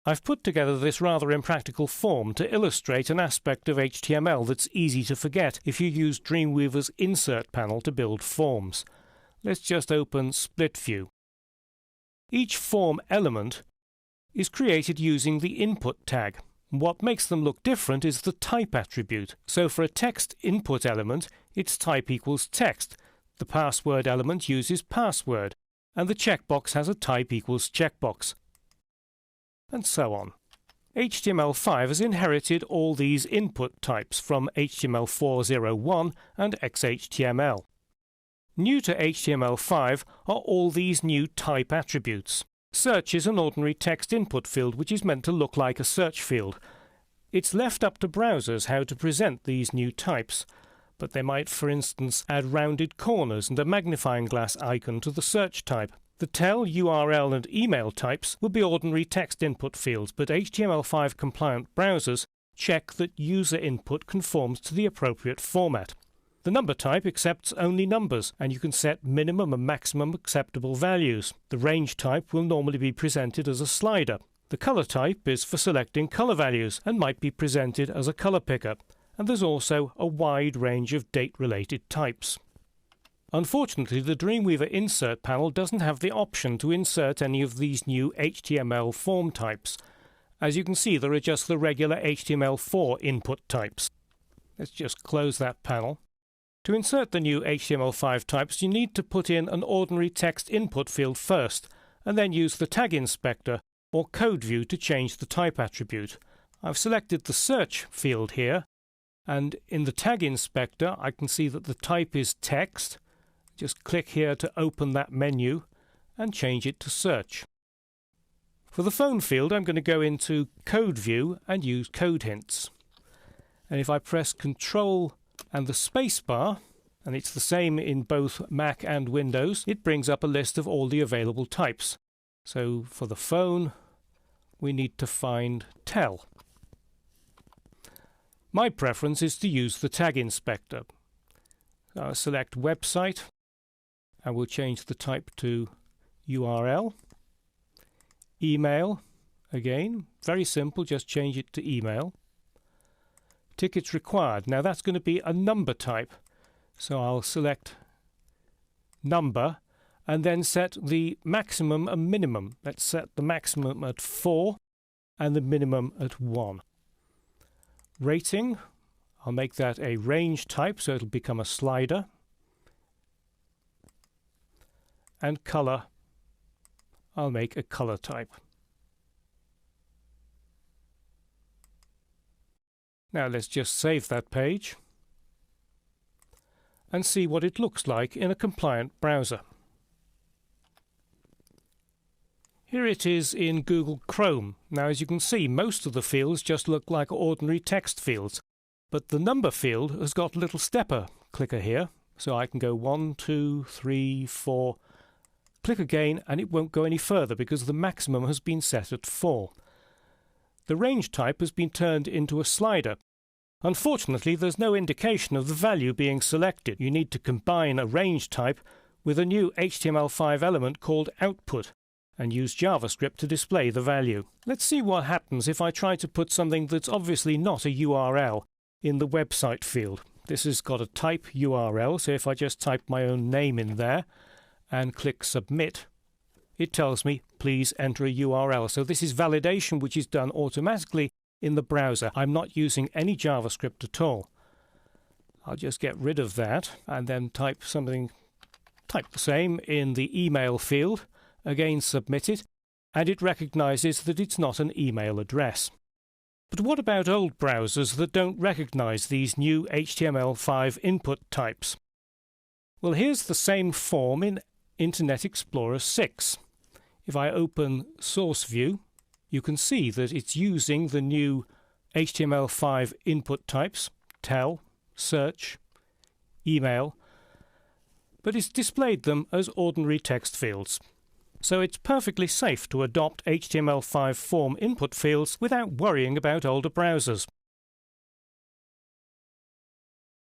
I've put together this rather impractical form to illustrate an aspect of HTML that's easy to forget if you use Dreamweaver's Insert panel to build forms. Let's just open Split View. Each form element is created using the input tag. What makes them look different is the type attribute. So for a text input element, its type equals text. The password element uses password, and the checkbox has a type equals checkbox, and so on. HTML5 has inherited all these input types from HTML4.0.1 and XHTML. New to HTML5 are all these new type attributes. Search is an ordinary text input field which is meant to look like a search field. It's left up to browsers how to present these new types, but they might, for instance, add rounded corners and a magnifying glass icon to the search type. The tel, URL and email types will be ordinary text input fields, but HTML5 compliant browsers check that user input conforms to the appropriate format. The number type accepts only numbers, and you can set minimum and maximum acceptable values. The range type will normally be presented as a slider. The color type is for selecting color values and might be presented as a color picker. And there's also a wide range of date-related types. Unfortunately, the Dreamweaver Insert panel doesn't have the option to insert any of these new HTML form types. As you can see, there are just the regular HTML4 input types. Let's just close that panel. To insert the new HTML5 types, you need to put in an ordinary text input field first, and then use the tag inspector or code view to change the type attribute. I've selected the search field here, and in the tag inspector I can see that the type is text. Just click here to open that menu and change it to search. For the phone field, I'm going to go into code view and use code hints. And if I press Control and the space bar, and it's the same in both Mac and Windows, it brings up a list of all the available types. So for the phone, we need to find tel. My preference is to use the tag inspector. I'll select website, and we'll change the type to URL. Email, again, very simple, just change it to email. Tickets required. Now that's going to be a number type, so I'll select number and then set the maximum and minimum. Let's set the maximum at 4 and the minimum at 1. Rating, I'll make that a range type, so it'll become a slider. And color, I'll make a color type. Now let's just save that page and see what it looks like in a compliant browser. Here it is in Google Chrome. Now as you can see, most of the fields just look like ordinary text fields, but the number field has got a little stepper clicker here, so I can go 1, 2, 3, 4, click again, and it won't go any further because the maximum has been set at 4. The range type has been turned into a slider. Unfortunately, there's no indication of the value being selected. You need to combine a range type with a new HTML5 element called output and use JavaScript to display the value. Let's see what happens if I try to put something that's obviously not a URL in the website field. This has got a type URL, so if I just type my own name in there and click submit, it tells me please enter a URL. So this is validation which is done automatically in the browser. I'm not using any JavaScript at all. I'll just get rid of that and then type the same in the email field, again submit it, and it recognizes that it's not an email address. But what about old browsers that don't recognize these new HTML5 input types? Well, here's the same form in Internet Explorer 6. If I open Source View, you can see that it's using the new HTML5 input types, tel, search, email, but it's displayed them as ordinary text fields. So it's perfectly safe to adopt HTML5 form input fields without worrying about older browsers.